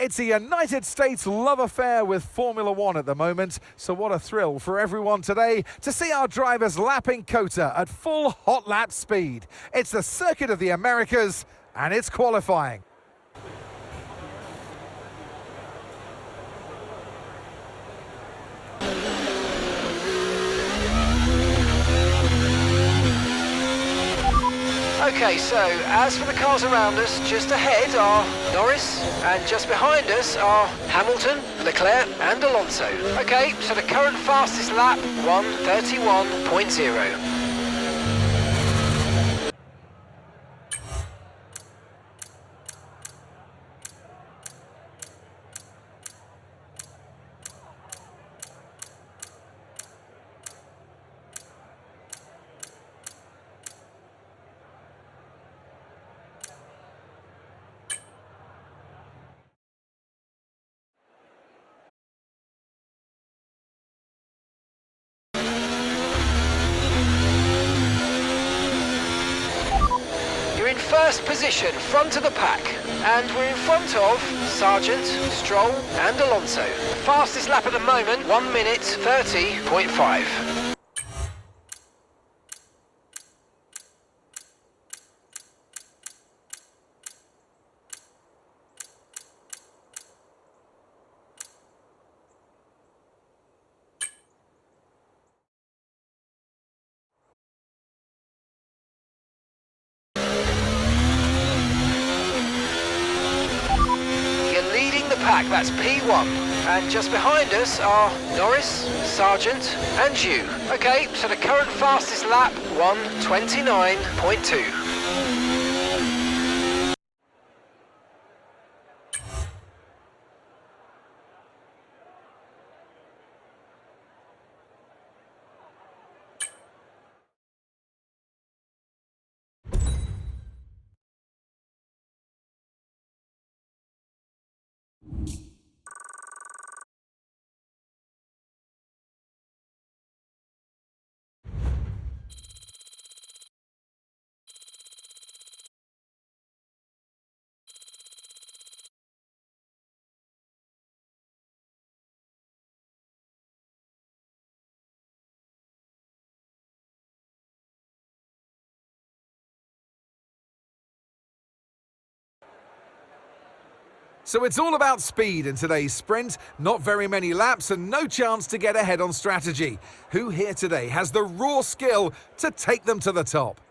It's a United States love affair with Formula One at the moment, so what a thrill for everyone today to see our drivers lapping COTA at full hot lap speed. It's the Circuit of the Americas, and it's qualifying. Okay, so as for the cars around us, just ahead are Norris, and just behind us are Hamilton, Leclerc and Alonso. Okay, so the current fastest lap, 1:31.0. In first position, front of the pack, and we're in front of Sargent, Stroll and Alonso. The fastest lap at the moment, 1:30.5. Pack, that's P1, and just behind us are Norris, Sargent and you. Okay, so the current fastest lap, 1:29.2. So it's all about speed in today's sprint. Not very many laps and no chance to get ahead on strategy. Who here today has the raw skill to take them to the top?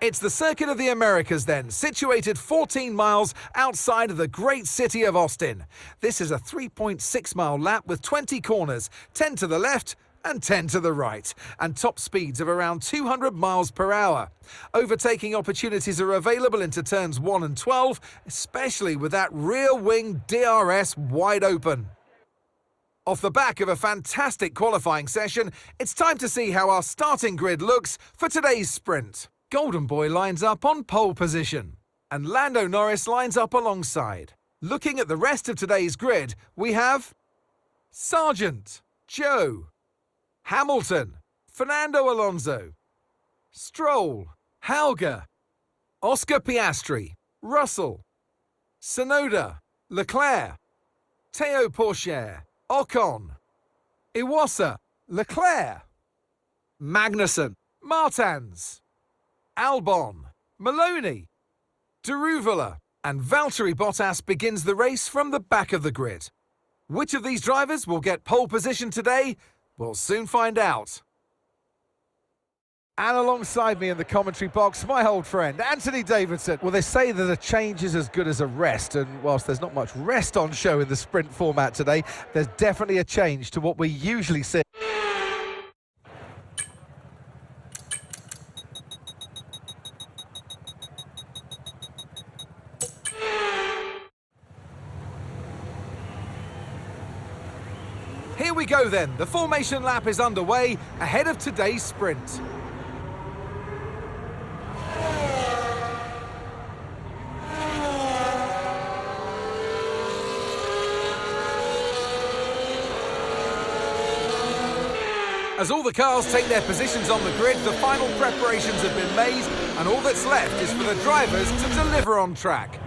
It's the Circuit of the Americas then, situated 14 miles outside of the great city of Austin. This is a 3.6-mile lap with 20 corners, 10 to the left and 10 to the right, and top speeds of around 200 miles per hour. Overtaking opportunities are available into turns 1 and 12, especially with that rear wing DRS wide open. Off the back of a fantastic qualifying session, it's time to see how our starting grid looks for today's sprint. Golden Boy lines up on pole position, and Lando Norris lines up alongside. Looking at the rest of today's grid, we have Sargent, Joe, Hamilton, Fernando Alonso, Stroll, Helga, Oscar Piastri, Russell, Tsunoda, Leclerc, Théo Pourchaire, Ocon, Iwasa, Leclerc, Magnussen, Martins, Albon, Maloney, Daruvala, and Valtteri Bottas begins the race from the back of the grid. Which of these drivers will get pole position today? We'll soon find out. And alongside me in the commentary box, my old friend, Anthony Davidson. Well, they say that a change is as good as a rest, and whilst there's not much rest on show in the sprint format today, there's definitely a change to what we usually see. Here we go then, the formation lap is underway ahead of today's sprint. As all the cars take their positions on the grid, the final preparations have been made, and all that's left is for the drivers to deliver on track.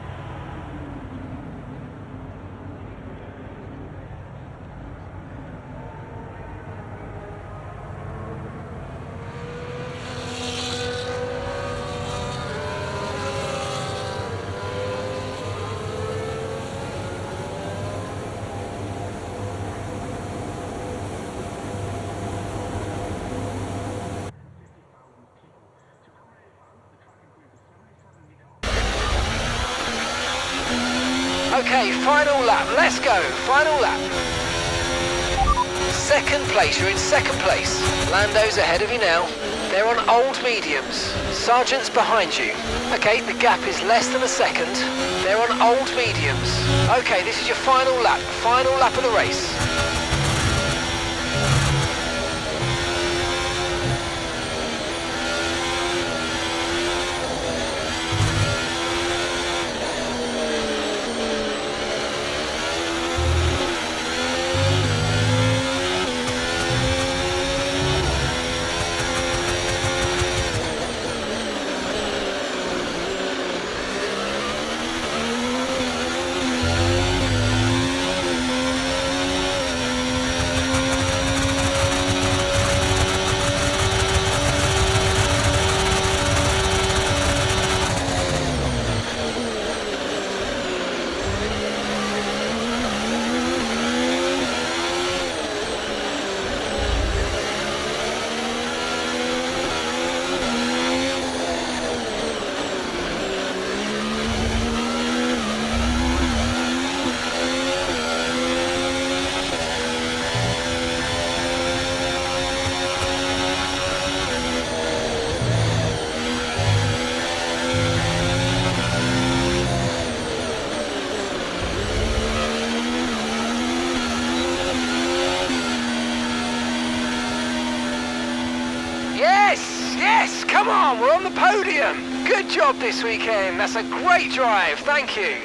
Okay, final lap, let's go, final lap. Second place, you're in second place. Lando's ahead of you now. They're on old mediums. Sargent's behind you. Okay, the gap is less than a second. They're on old mediums. Okay, this is your final lap of the race. Yes, come on, we're on the podium. Good job this weekend. That's a great drive, thank you.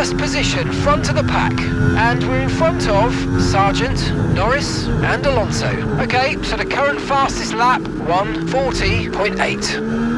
first position, front of the pack. And we're in front of Sargent, Norris and Alonso. Okay, so the current fastest lap, 1:40.8.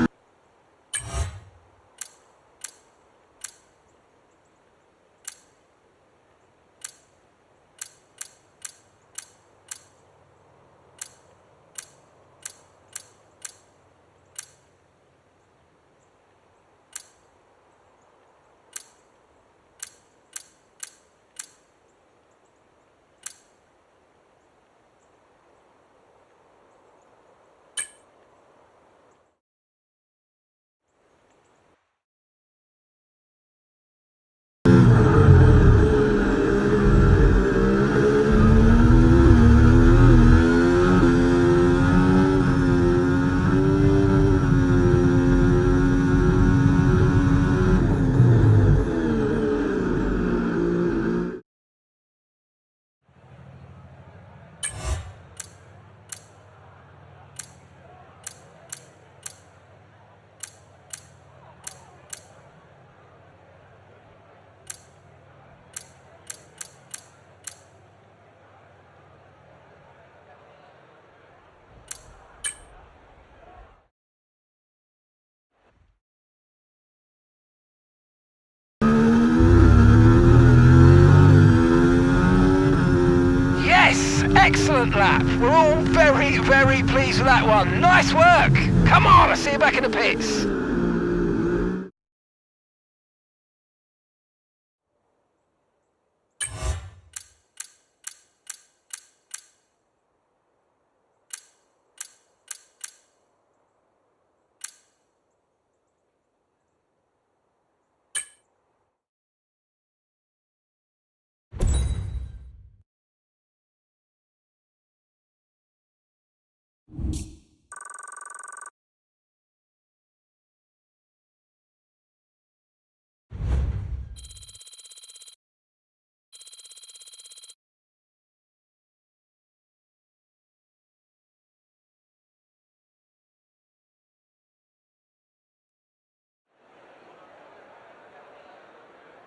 Excellent lap. We're all very, very pleased with that one. Nice work. Come on, I'll see you back in the pits.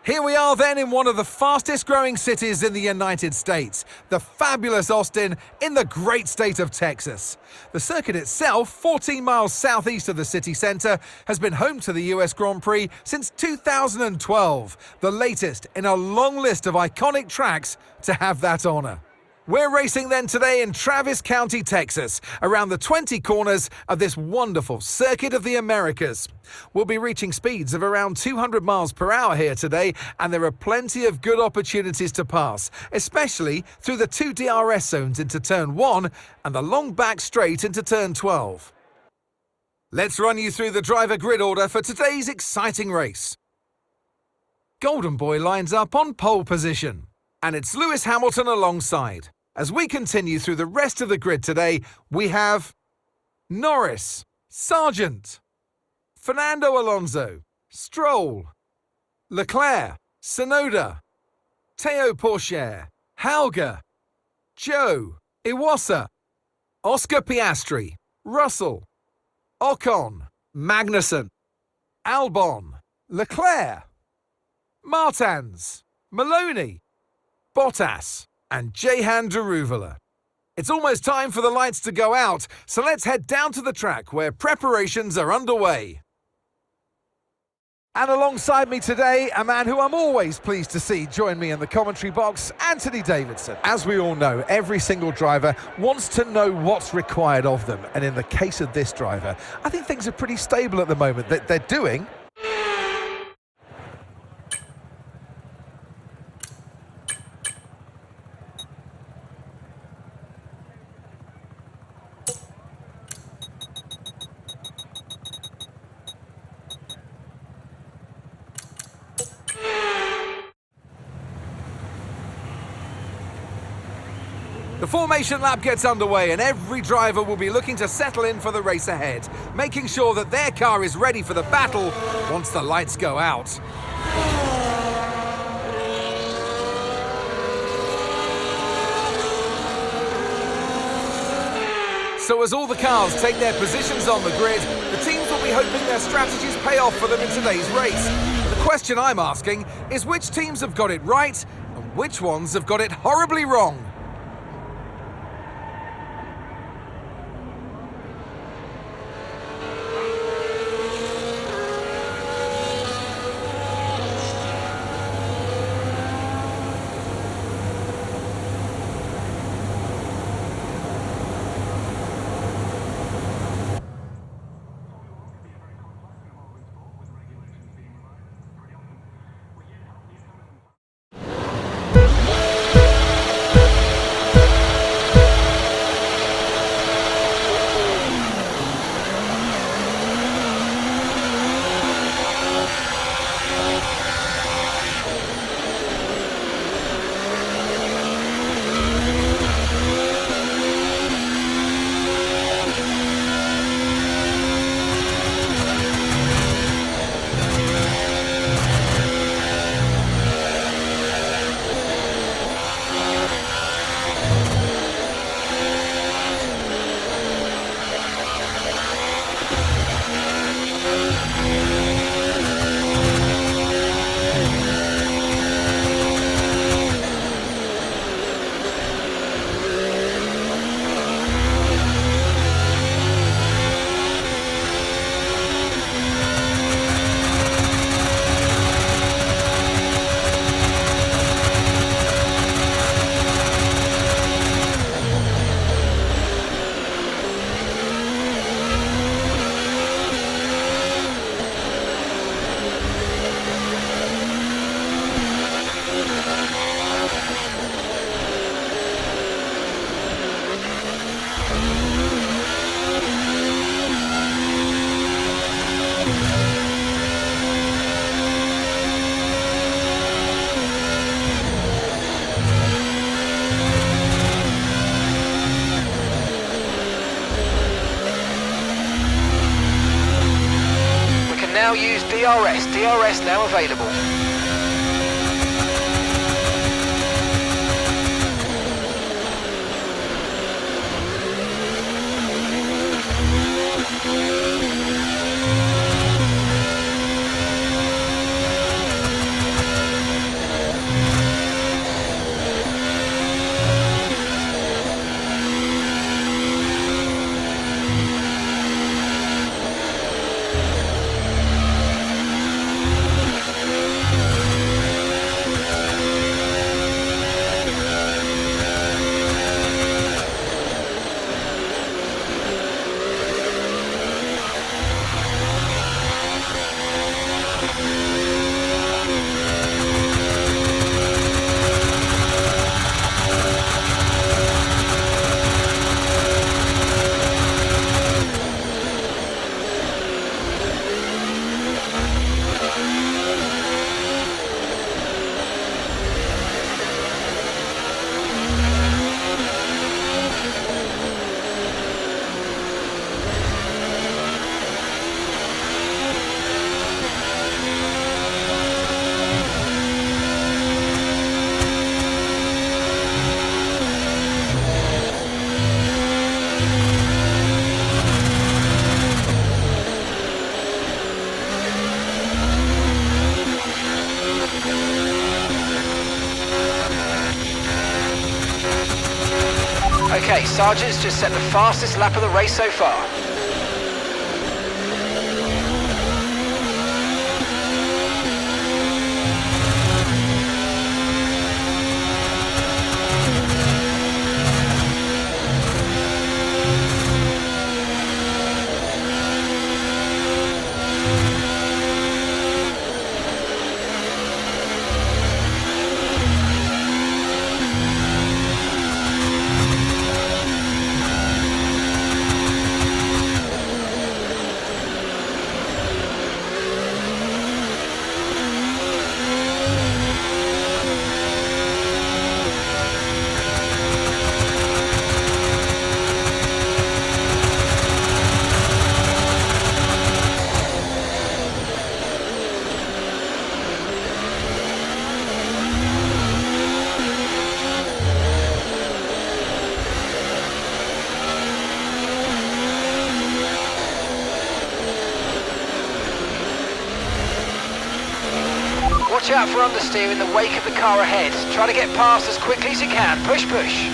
Here we are then in one of the fastest growing cities in the United States, the fabulous Austin in the great state of Texas. The circuit itself, 14 miles southeast of the city centre, has been home to the US Grand Prix since 2012, the latest in a long list of iconic tracks to have that honour. We're racing then today in Travis County, Texas, around the 20 corners of this wonderful Circuit of the Americas. We'll be reaching speeds of around 200 miles per hour here today, and there are plenty of good opportunities to pass, especially through the two DRS zones into Turn 1 and the long back straight into Turn 12. Let's run you through the driver grid order for today's exciting race. Golden Boy lines up on pole position, and it's Lewis Hamilton alongside. As we continue through the rest of the grid today, we have Norris, Sargent, Fernando Alonso, Stroll, Leclerc, Tsunoda, Teo Pourchaire, Hauger, Joe, Iwasa, Oscar Piastri, Russell, Ocon, Magnussen, Albon, Leclerc, Martins, Maloney, Bottas and Jehan Daruvala. It's almost time for the lights to go out, so let's head down to the track where preparations are underway. And alongside me today, a man who I'm always pleased to see join me in the commentary box, Anthony Davidson. As we all know, every single driver wants to know what's required of them, and in the case of this driver, I think things are pretty stable at the moment. They're doing The formation lap gets underway and every driver will be looking to settle in for the race ahead, making sure that their car is ready for the battle once the lights go out. So as all the cars take their positions on the grid, the teams will be hoping their strategies pay off for them in today's race. The question I'm asking is which teams have got it right and which ones have got it horribly wrong? Now use DRS. DRS now available. Okay, Sargent's just set the fastest lap of the race so far. Watch out for understeer in the wake of the car ahead. Try to get past as quickly as you can. Push, push.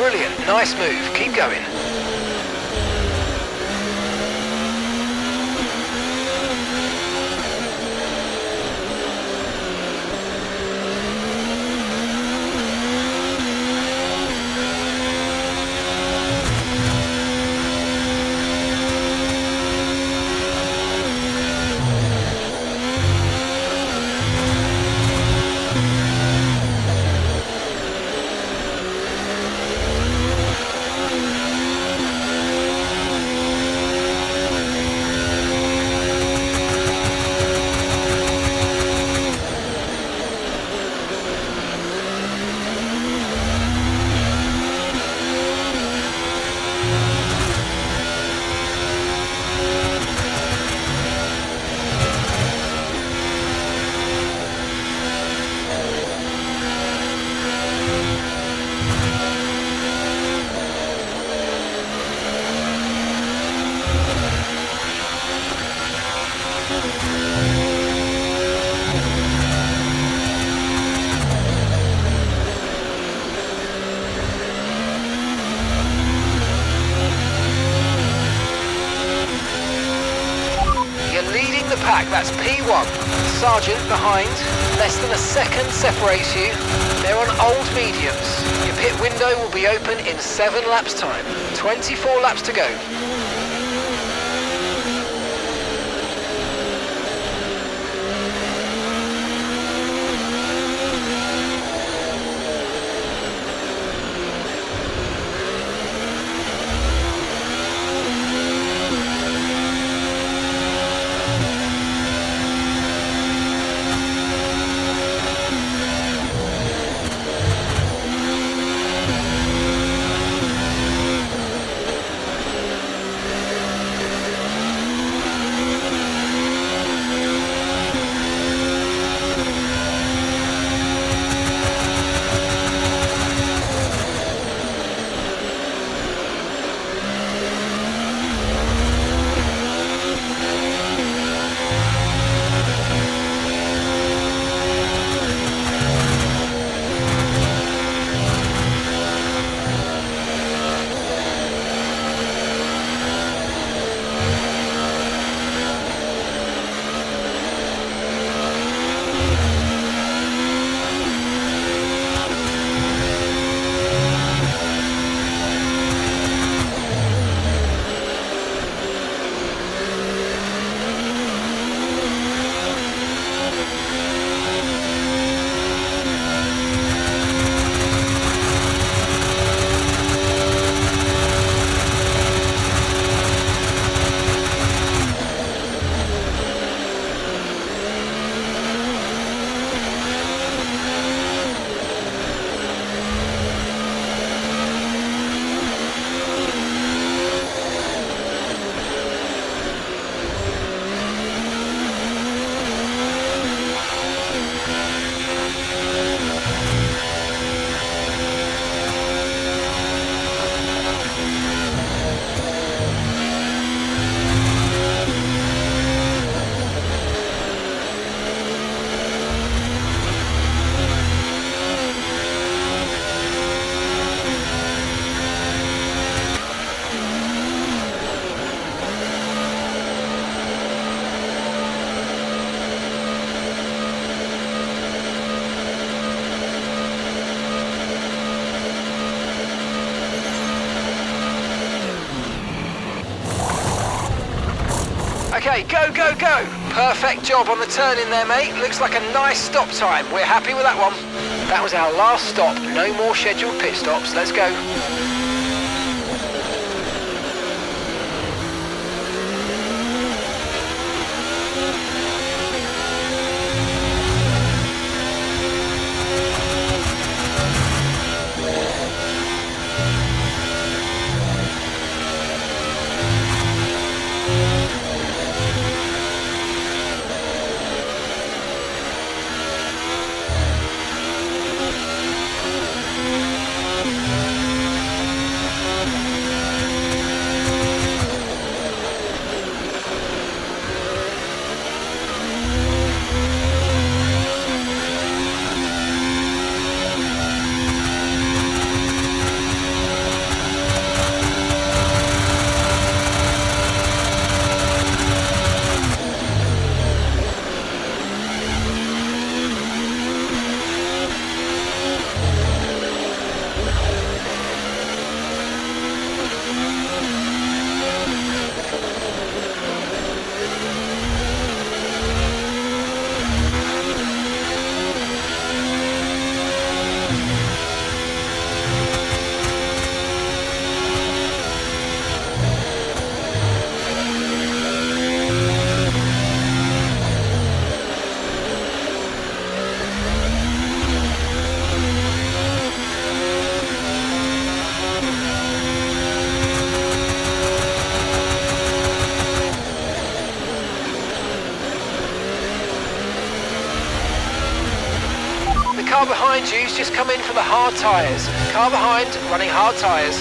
Brilliant, nice move, keep going. The pack, that's P1. Sergeant behind, less than a second separates you. They're on old mediums. Your pit window will be open in 7 laps time. 24 laps to go. Okay, go, go, go. Perfect job on the turn in there, mate. Looks like a nice stop time. We're happy with that one. That was our last stop. No more scheduled pit stops. Let's go. Car behind you's just come in for the hard tyres. Car behind, running hard tyres.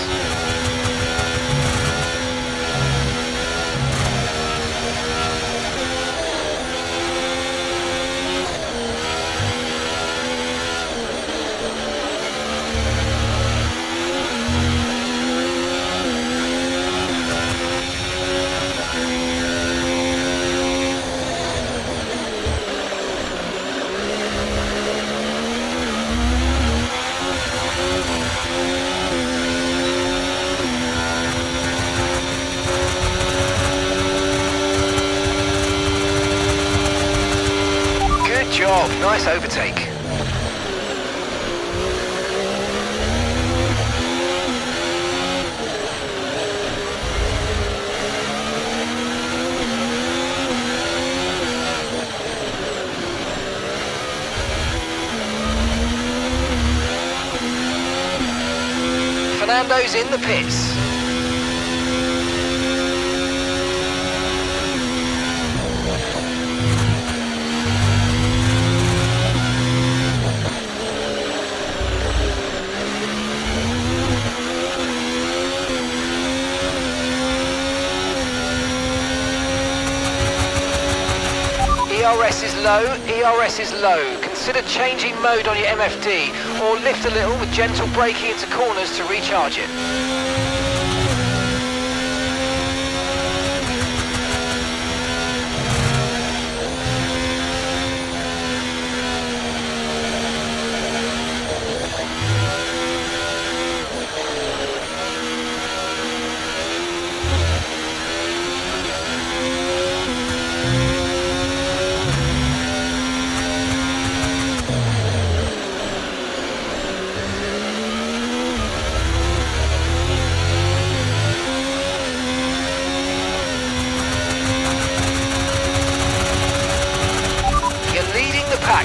Job. Nice overtake. Fernando's in the pits. ERS is low, ERS is low. Consider changing mode on your MFD or lift a little with gentle braking into corners to recharge it.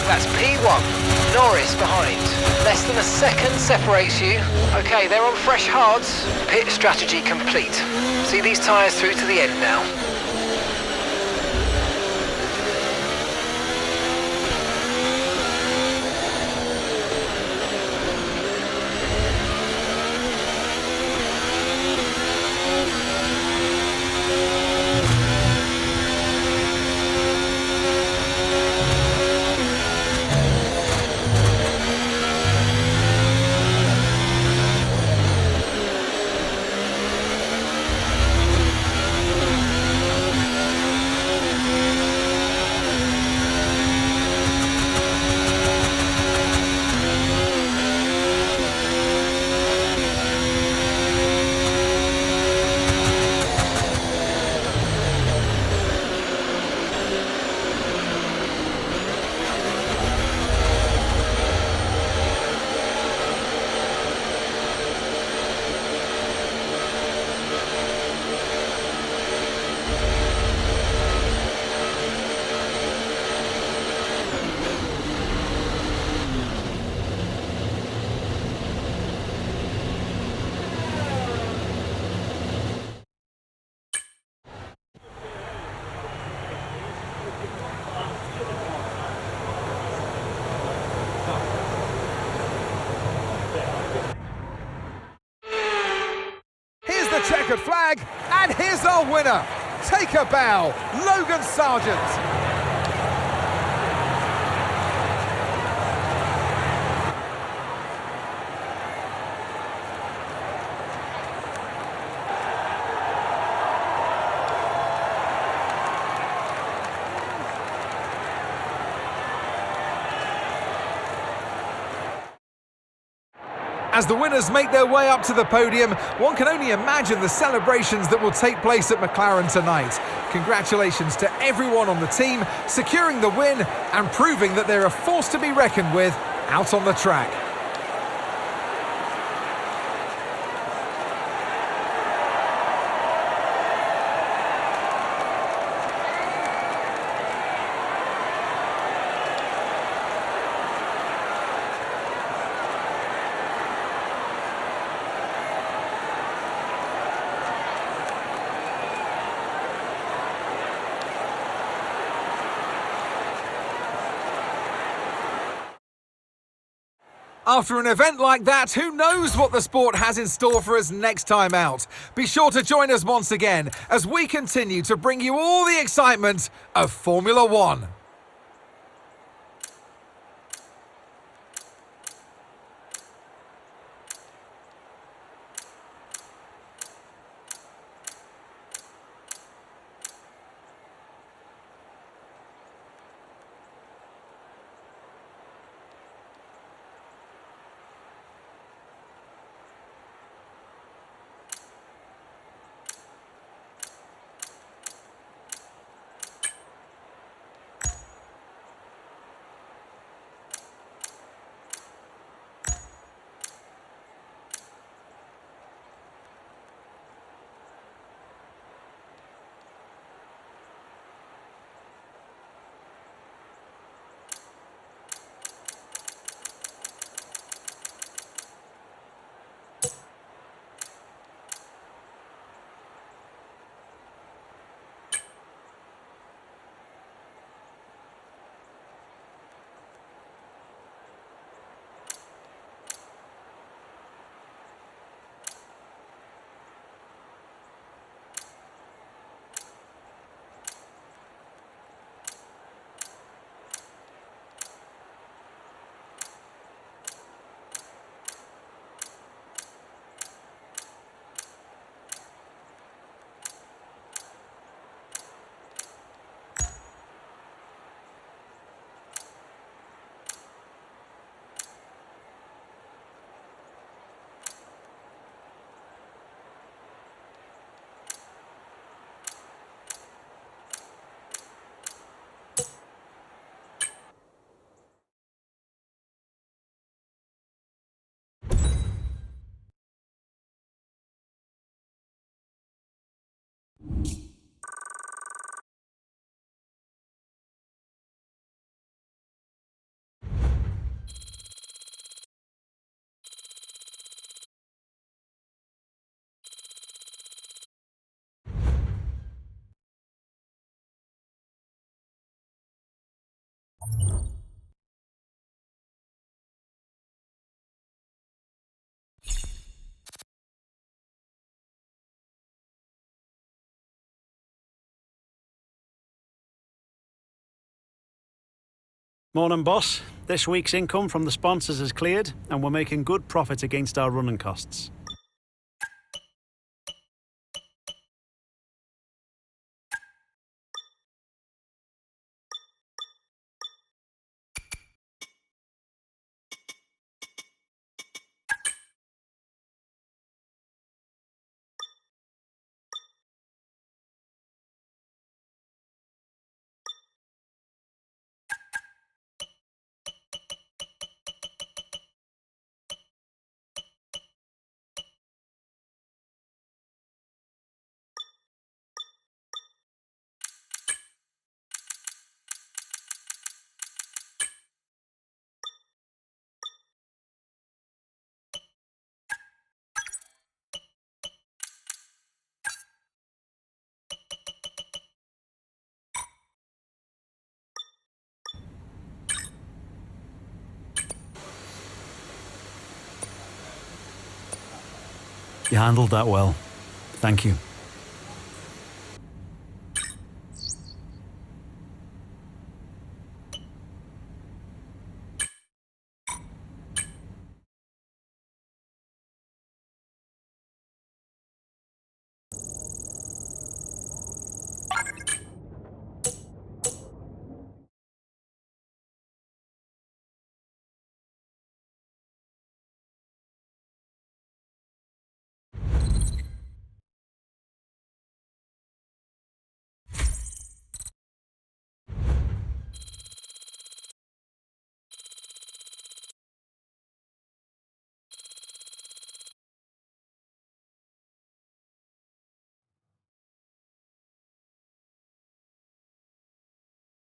That's P1, Norris behind. Less than a second separates you. Okay, they're on fresh hards. Pit strategy complete. See these tyres through to the end now. the checkered flag, and here's our winner. Take a bow, Logan Sargent. As the winners make their way up to the podium, one can only imagine the celebrations that will take place at McLaren tonight. Congratulations to everyone on the team, securing the win and proving that they're a force to be reckoned with out on the track. After an event like that, who knows what the sport has in store for us next time out? Be sure to join us once again as we continue to bring you all the excitement of Formula One. Morning, boss. This week's income from the sponsors is cleared and we're making good profit against our running costs. You handled that well. Thank you.